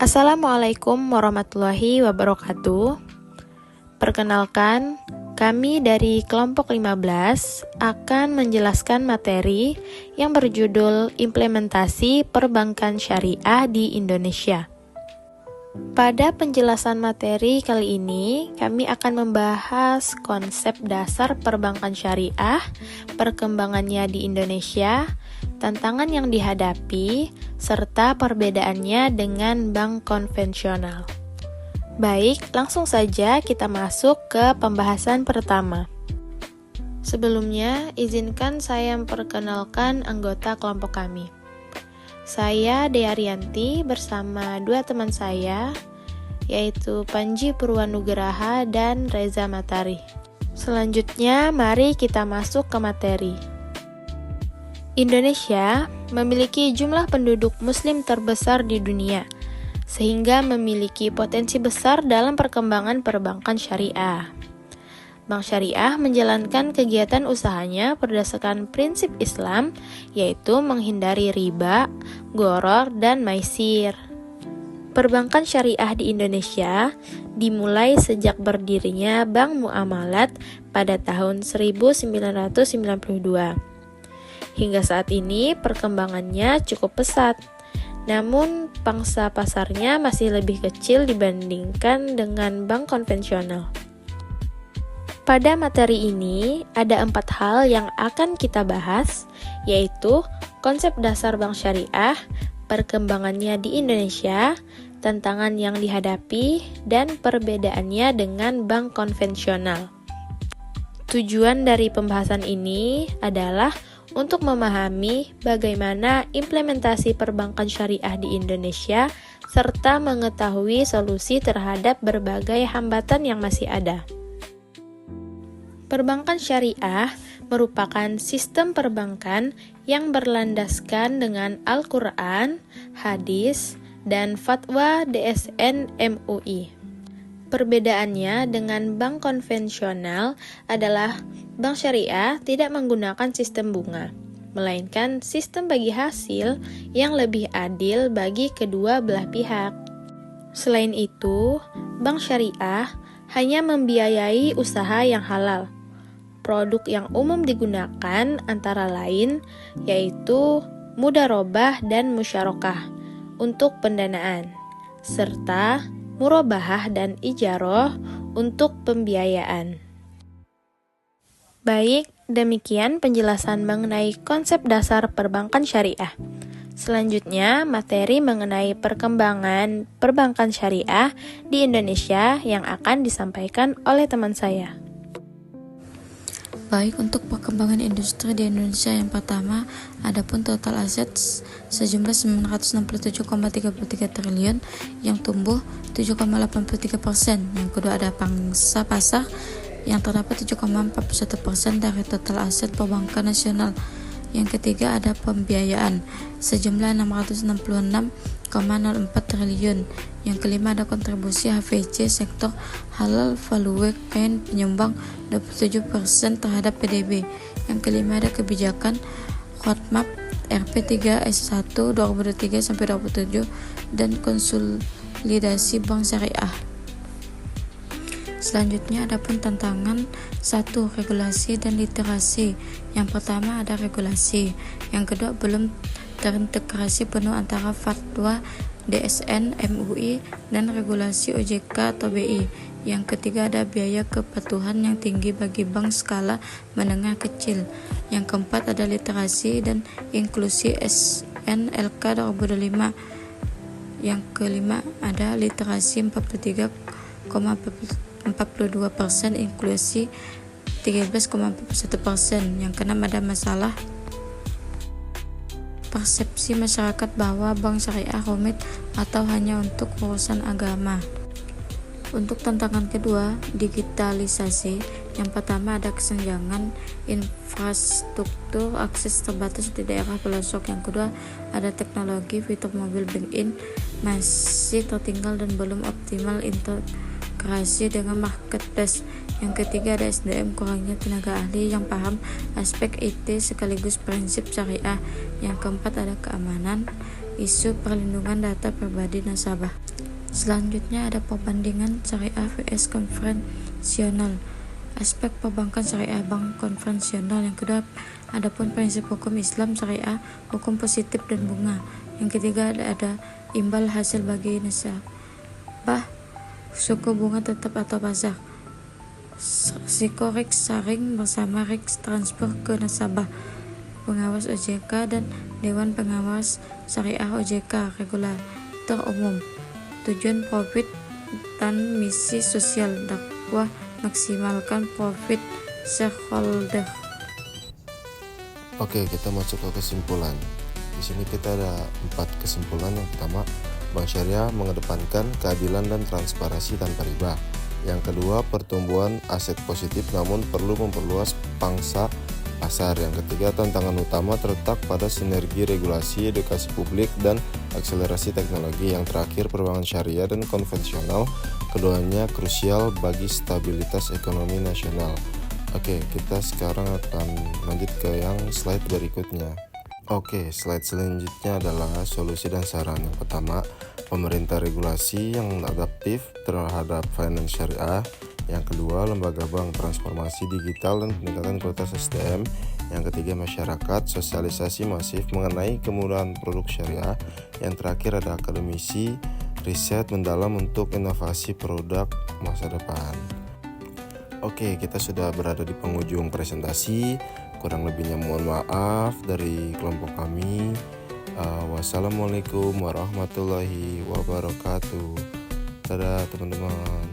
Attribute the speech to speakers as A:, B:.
A: Assalamualaikum warahmatullahi wabarakatuh. Perkenalkan, kami dari kelompok 15 akan menjelaskan materi yang berjudul Implementasi Perbankan Syariah di Indonesia. Pada penjelasan materi kali ini, kami akan membahas konsep dasar perbankan syariah, perkembangannya di Indonesia, tantangan yang dihadapi, serta perbedaannya dengan bank konvensional. Baik, langsung saja kita masuk ke pembahasan pertama. Sebelumnya, izinkan saya memperkenalkan anggota kelompok kami. Saya Dea Rianti bersama dua teman saya, yaitu Panji Purwanugraha dan Reza Matari. Selanjutnya, mari kita masuk ke materi. Indonesia memiliki jumlah penduduk muslim terbesar di dunia, sehingga memiliki potensi besar dalam perkembangan perbankan syariah. Bank Syariah menjalankan kegiatan usahanya berdasarkan prinsip Islam, yaitu menghindari riba, gharar, dan maisir. Perbankan syariah di Indonesia dimulai sejak berdirinya Bank Muamalat pada tahun 1992. Hingga saat ini perkembangannya cukup pesat, namun pangsa pasarnya masih lebih kecil dibandingkan dengan bank konvensional. Pada materi ini, ada 4 hal yang akan kita bahas, yaitu konsep dasar bank syariah, perkembangannya di Indonesia, tantangan yang dihadapi, dan perbedaannya dengan bank konvensional. Tujuan dari pembahasan ini adalah untuk memahami bagaimana implementasi perbankan syariah di Indonesia, serta mengetahui solusi terhadap berbagai hambatan yang masih ada. Perbankan syariah merupakan sistem perbankan yang berlandaskan dengan Al-Quran, hadis, dan fatwa DSN MUI. Perbedaannya dengan bank konvensional adalah bank syariah tidak menggunakan sistem bunga, melainkan sistem bagi hasil yang lebih adil bagi kedua belah pihak. Selain itu, bank syariah hanya membiayai usaha yang halal. Produk yang umum digunakan antara lain yaitu mudharabah dan musyarakah untuk pendanaan, serta murabahah dan ijarah untuk pembiayaan. Baik, demikian penjelasan mengenai konsep dasar perbankan syariah. Selanjutnya, materi mengenai perkembangan perbankan syariah di Indonesia yang akan disampaikan oleh teman saya.
B: Baik, untuk perkembangan industri di Indonesia, yang pertama, adapun total aset sejumlah 967,33 triliun yang tumbuh 7,83%. Yang kedua, ada pangsa pasar yang terdapat 7,41% dari total aset perbankan nasional. Yang ketiga, ada pembiayaan sejumlah 666,04 triliun. Yang kelima, ada kontribusi HVC sektor halal value chain penyumbang 27% terhadap PDB. Yang kelima, ada kebijakan roadmap RP3S1 2023-2027 dan konsolidasi bank syariah. Selanjutnya, adapun tantangan 1. Regulasi dan literasi. Yang pertama, ada regulasi. Yang kedua, belum terintegrasi penuh antara fatwa DSN MUI dan regulasi OJK atau BI. Yang ketiga, ada biaya kepatuhan yang tinggi bagi bank skala menengah kecil. Yang keempat, ada literasi dan inklusi SNLK 2025. Yang kelima, ada literasi 43,42%, inklusi 13,41%. Yang keenam, ada masalah persepsi masyarakat bahwa bank syariah rumit atau hanya untuk urusan agama. Untuk tantangan kedua, digitalisasi. Yang pertama, ada kesenjangan infrastruktur akses terbatas di daerah pelosok. Yang kedua, ada teknologi fitur mobil bank-in masih tertinggal dan belum optimal integrasi dengan marketplace. Yang ketiga, ada SDM, kurangnya tenaga ahli yang paham aspek IT sekaligus prinsip syariah. Yang keempat, ada keamanan isu perlindungan data pribadi nasabah. Selanjutnya ada perbandingan syariah vs konvensional. Aspek perbankan syariah bank konvensional. Yang kedua, adapun prinsip hukum Islam syariah, hukum positif dan bunga. Yang ketiga ada imbal hasil bagi nasabah, suku bunga tetap atau pasar, risiko risk sharing bersama risk transfer ke nasabah, pengawas OJK dan Dewan Pengawas Syariah OJK, regulator umum. Tujuan profit dan misi sosial, dakwah maksimalkan profit shareholder.
C: Oke, kita masuk ke kesimpulan. Di sini kita ada 4 kesimpulan. Yang pertama, Bank Syariah mengedepankan keadilan dan transparansi tanpa riba. Yang kedua, pertumbuhan aset positif namun perlu memperluas pangsa pasar. Yang ketiga, tantangan utama terletak pada sinergi regulasi, edukasi publik, dan akselerasi teknologi. Yang terakhir, perbankan syariah dan konvensional, keduanya krusial bagi stabilitas ekonomi nasional. Oke, kita sekarang akan lanjut ke yang slide berikutnya. Oke, slide selanjutnya adalah solusi dan saran. Yang pertama, pemerintah regulasi yang adaptif terhadap finance syariah. Yang kedua, lembaga bank transformasi digital dan peningkatan kualitas SDM. Yang ketiga, masyarakat sosialisasi masif mengenai kemudahan produk syariah. Yang terakhir ada akademisi riset mendalam untuk inovasi produk masa depan. Oke, kita sudah berada di penghujung presentasi. Kurang lebihnya mohon maaf dari kelompok kami. Wassalamualaikum warahmatullahi wabarakatuh. Dadah teman-teman.